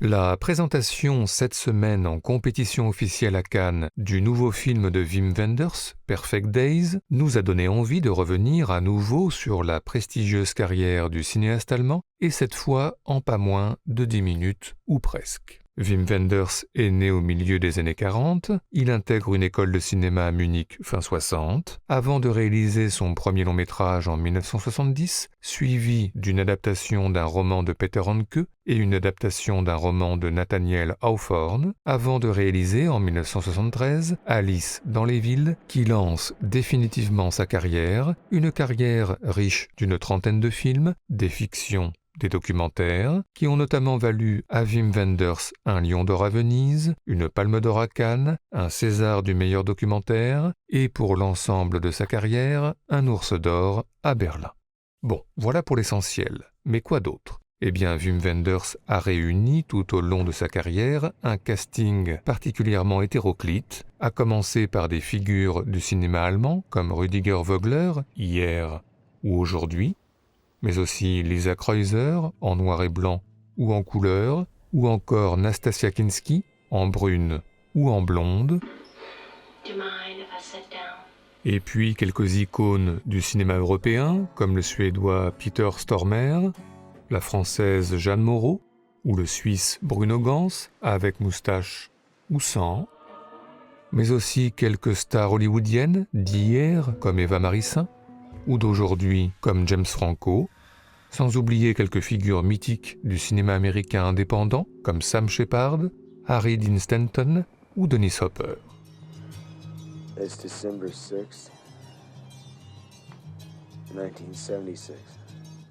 La présentation cette semaine en compétition officielle à Cannes du nouveau film de Wim Wenders, Perfect Days, nous a donné envie de revenir à nouveau sur la prestigieuse carrière du cinéaste allemand, et cette fois en pas moins de 10 minutes ou presque. Wim Wenders est né au milieu des années 40, il intègre une école de cinéma à Munich fin 60, avant de réaliser son premier long-métrage en 1970, suivi d'une adaptation d'un roman de Peter Handke et une adaptation d'un roman de Nathaniel Hawthorne, avant de réaliser en 1973 Alice dans les villes, qui lance définitivement sa carrière, une carrière riche d'une trentaine de films, des fictions, des documentaires, qui ont notamment valu à Wim Wenders un Lion d'or à Venise, une Palme d'or à Cannes, un César du meilleur documentaire, et pour l'ensemble de sa carrière, un Ours d'or à Berlin. Bon, voilà pour l'essentiel. Mais quoi d'autre ? Eh bien, Wim Wenders a réuni tout au long de sa carrière un casting particulièrement hétéroclite, à commencer par des figures du cinéma allemand comme Rüdiger Vogler, hier ou aujourd'hui, mais aussi Lisa Kreuzer en noir et blanc ou en couleur, ou encore Nastasia Kinski en brune ou en blonde. Et puis quelques icônes du cinéma européen, comme le Suédois Peter Stormare, la Française Jeanne Moreau, ou le Suisse Bruno Gans, avec moustache ou sans, mais aussi quelques stars hollywoodiennes d'hier, comme Eva Marissin, ou d'aujourd'hui comme James Franco, sans oublier quelques figures mythiques du cinéma américain indépendant comme Sam Shepard, Harry Dean Stanton ou Dennis Hopper. It's December 6th, 1976.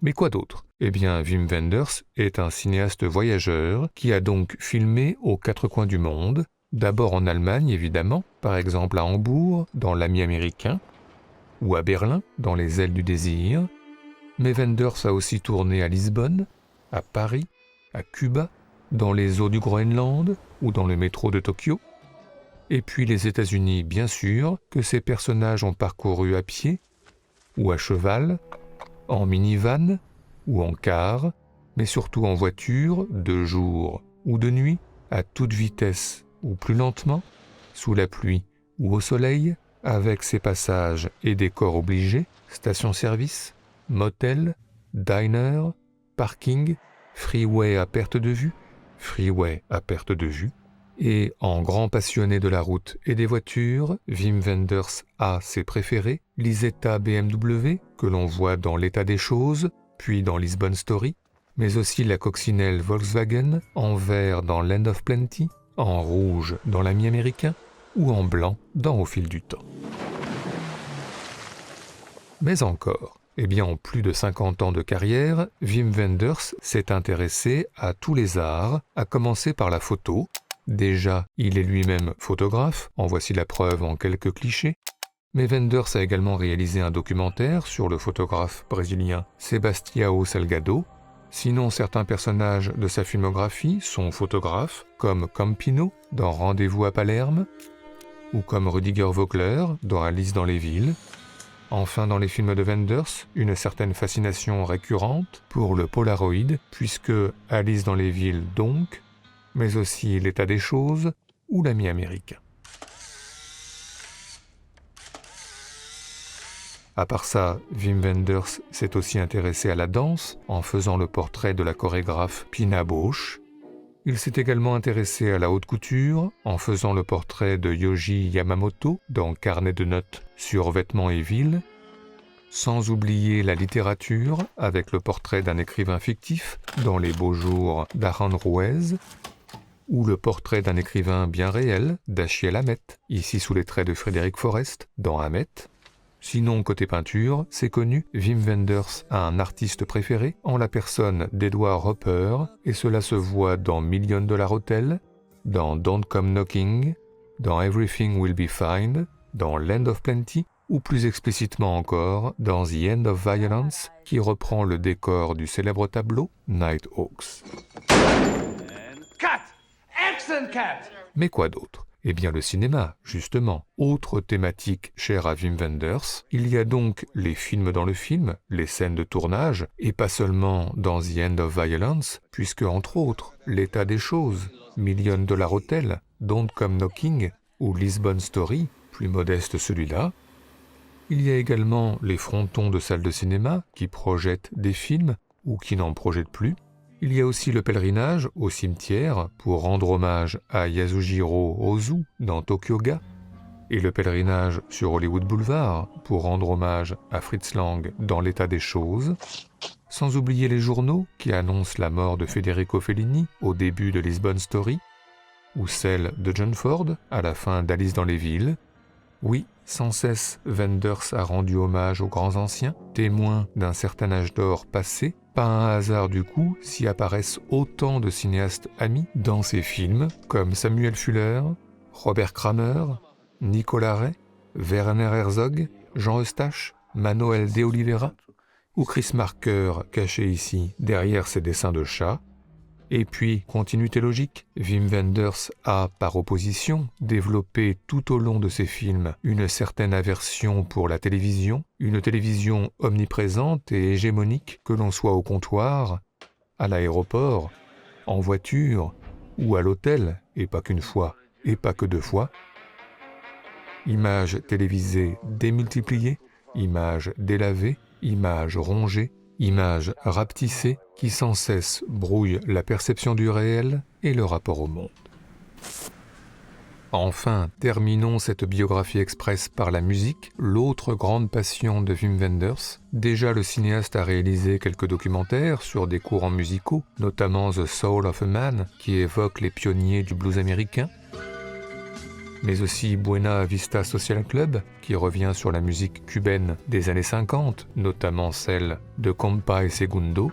Mais quoi d'autre ? Eh bien, Wim Wenders est un cinéaste voyageur qui a donc filmé aux quatre coins du monde, d'abord en Allemagne évidemment, par exemple à Hambourg, dans l'Ami américain, ou à Berlin, dans les ailes du désir, mais Wenders a aussi tourné à Lisbonne, à Paris, à Cuba, dans les eaux du Groenland ou dans le métro de Tokyo, et puis les États-Unis bien sûr, que ses personnages ont parcouru à pied, ou à cheval, en minivan ou en car, mais surtout en voiture, de jour ou de nuit, à toute vitesse ou plus lentement, sous la pluie ou au soleil, avec ses passages et décors obligés, stations-service, motel, diner, parking, freeway à perte de vue, et en grand passionné de la route et des voitures, Wim Wenders a ses préférés, l'Isetta BMW, que l'on voit dans L'état des choses, puis dans Lisbon Story, mais aussi la coccinelle Volkswagen, en vert dans Land of Plenty, en rouge dans l'Ami américain, ou en blanc dans Au fil du temps. Mais encore, eh bien en plus de 50 ans de carrière, Wim Wenders s'est intéressé à tous les arts, à commencer par la photo. Déjà, il est lui-même photographe, en voici la preuve en quelques clichés, mais Wenders a également réalisé un documentaire sur le photographe brésilien Sebastião Salgado. Sinon, certains personnages de sa filmographie sont photographes, comme Campino dans Rendez-vous à Palerme, ou comme Rüdiger Vogler dans Alice dans les villes. Enfin, dans les films de Wenders, une certaine fascination récurrente pour le Polaroid, puisque Alice dans les villes donc, mais aussi L'état des choses ou l'Ami américain. À part ça, Wim Wenders s'est aussi intéressé à la danse en faisant le portrait de la chorégraphe Pina Bausch. Il s'est également intéressé à la haute couture en faisant le portrait de Yohji Yamamoto dans Carnet de notes sur vêtements et villes, sans oublier la littérature avec le portrait d'un écrivain fictif dans Les beaux jours d'Aran Rouez, ou le portrait d'un écrivain bien réel d'Achiel Hamet, ici sous les traits de Frédéric Forest dans Hamet. Sinon, côté peinture, c'est connu, Wim Wenders a un artiste préféré en la personne d'Edward Hopper, et cela se voit dans Million Dollar Hotel, dans Don't Come Knocking, dans Everything Will Be Fine, dans Land of Plenty, ou plus explicitement encore dans The End of Violence, qui reprend le décor du célèbre tableau Nighthawks. Cut! Excellent cut! Mais quoi d'autre ? Eh bien le cinéma, justement, autre thématique chère à Wim Wenders. Il y a donc les films dans le film, les scènes de tournage, et pas seulement dans The End of Violence, puisque entre autres, L'état des choses, Million Dollar Hotel, Don't Come Knocking, ou Lisbon Story, plus modeste celui-là. Il y a également les frontons de salles de cinéma qui projettent des films ou qui n'en projettent plus. Il y a aussi le pèlerinage au cimetière pour rendre hommage à Yasujiro Ozu dans Tokyo Ga, et le pèlerinage sur Hollywood Boulevard pour rendre hommage à Fritz Lang dans L'état des choses, sans oublier les journaux qui annoncent la mort de Federico Fellini au début de Lisbon Story, ou celle de John Ford à la fin d'Alice dans les villes. Oui, sans cesse, Wenders a rendu hommage aux grands anciens, témoins d'un certain âge d'or passé. Pas un hasard du coup s'y apparaissent autant de cinéastes amis dans ses films, comme Samuel Fuller, Robert Kramer, Nicolas Ray, Werner Herzog, Jean Eustache, Manuel de Oliveira, ou Chris Marker caché ici derrière ses dessins de chats. Et puis, continuité logique, Wim Wenders a, par opposition, développé tout au long de ses films une certaine aversion pour la télévision, une télévision omniprésente et hégémonique, que l'on soit au comptoir, à l'aéroport, en voiture ou à l'hôtel, et pas qu'une fois, et pas que deux fois. Images télévisées démultipliées, images délavées, images rongées, images rapetissées qui sans cesse brouillent la perception du réel et le rapport au monde. Enfin, terminons cette biographie express par la musique, l'autre grande passion de Wim Wenders. Déjà, le cinéaste a réalisé quelques documentaires sur des courants musicaux, notamment The Soul of a Man, qui évoque les pionniers du blues américain, mais aussi Buena Vista Social Club, qui revient sur la musique cubaine des années 50, notamment celle de Compa et Segundo.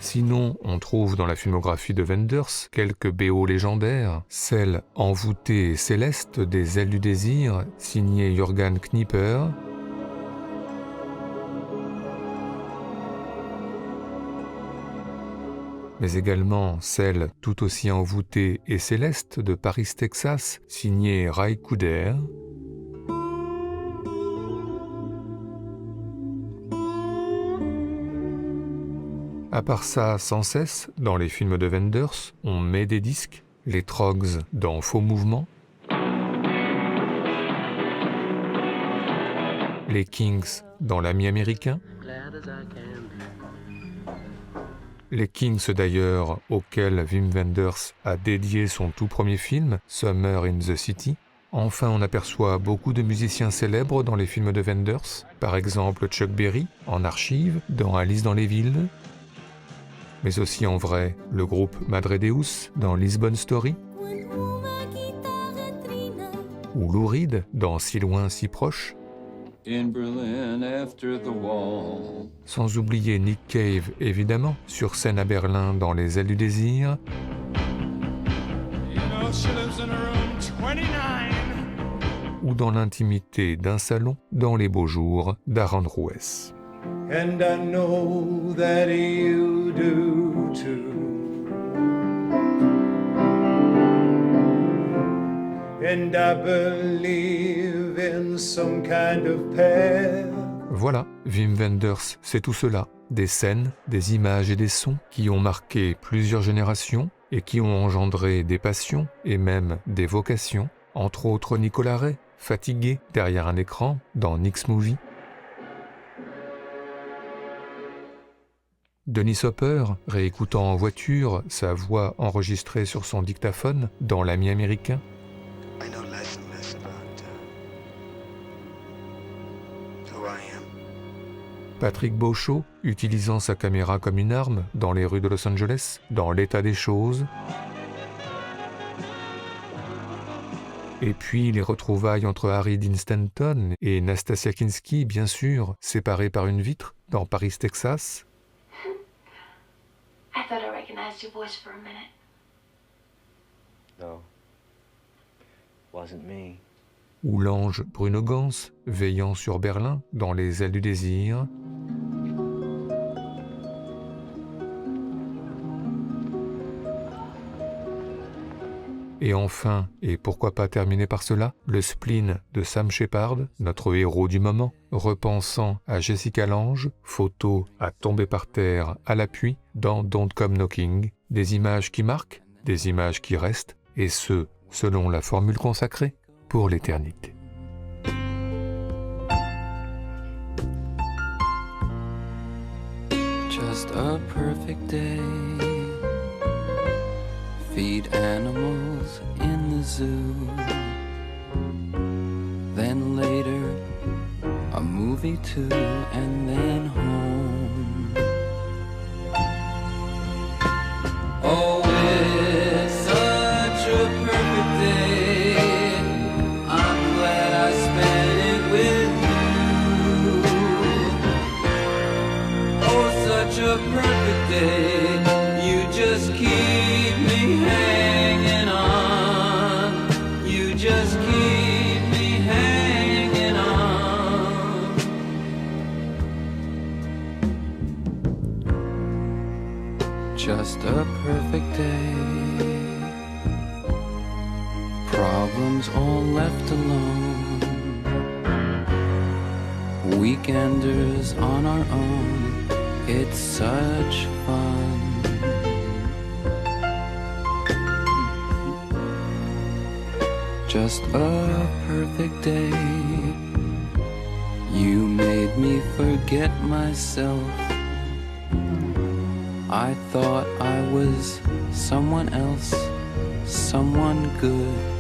Sinon, on trouve dans la filmographie de Wenders quelques BO légendaires, celle envoûtée et céleste des Ailes du désir, signée Jürgen Knipper, mais également celle tout aussi envoûtée et céleste de Paris, Texas, signée Ray Cooder. À part ça, sans cesse, dans les films de Wenders, on met des disques, les Trogs dans Faux Mouvement, les Kings dans L'Ami américain, les Kings d'ailleurs, auxquels Wim Wenders a dédié son tout premier film, Summer in the City. Enfin, on aperçoit beaucoup de musiciens célèbres dans les films de Wenders, par exemple Chuck Berry, en archive, dans Alice dans les villes, mais aussi en vrai, le groupe Madre Deus dans Lisbon Story, ou Lou Reed dans Si loin, si proche, In Berlin after the wall. Sans oublier Nick Cave, évidemment, sur scène à Berlin dans Les Ailes du désir, You know she lives in room 29. ou dans l'intimité d'un salon dans Les Beaux Jours d'Aranjuez. And I know that you do too. And I believe in some kind of path. Voilà, Wim Wenders, c'est tout cela. Des scènes, des images et des sons qui ont marqué plusieurs générations et qui ont engendré des passions et même des vocations. Entre autres Nicolas Ray, fatigué derrière un écran dans Nick's Movie. Dennis Hopper, réécoutant en voiture sa voix enregistrée sur son dictaphone dans L'Ami américain. I know less and less about who I am. Patrick Beauchot, utilisant sa caméra comme une arme dans les rues de Los Angeles, dans L'état des choses. Et puis les retrouvailles entre Harry Dean Stanton et Nastasia Kinski, bien sûr, séparés par une vitre, dans Paris, Texas. I thought I recognized your voice for a minute. No. Wasn't me. Ou l'ange Bruno Gans, veillant sur Berlin, dans Les Ailes du désir. Et enfin, et pourquoi pas terminer par cela, le spleen de Sam Shepard, notre héros du moment, repensant à Jessica Lange, photo à tomber par terre à l'appui dans Don't Come Knocking, des images qui marquent, des images qui restent, et ce, selon la formule consacrée, pour l'éternité. Just a perfect day. Feed animals in the zoo. Then later, a movie too, and then home. Oh, it's such a perfect day. I'm glad I spent it with you. Oh, such a perfect day. You just keep me hanging on. You just keep me hanging on. Just a perfect day. Problems all left alone. Weekenders on our own. It's such fun. Just a perfect day. You made me forget myself. I thought I was someone else, someone good.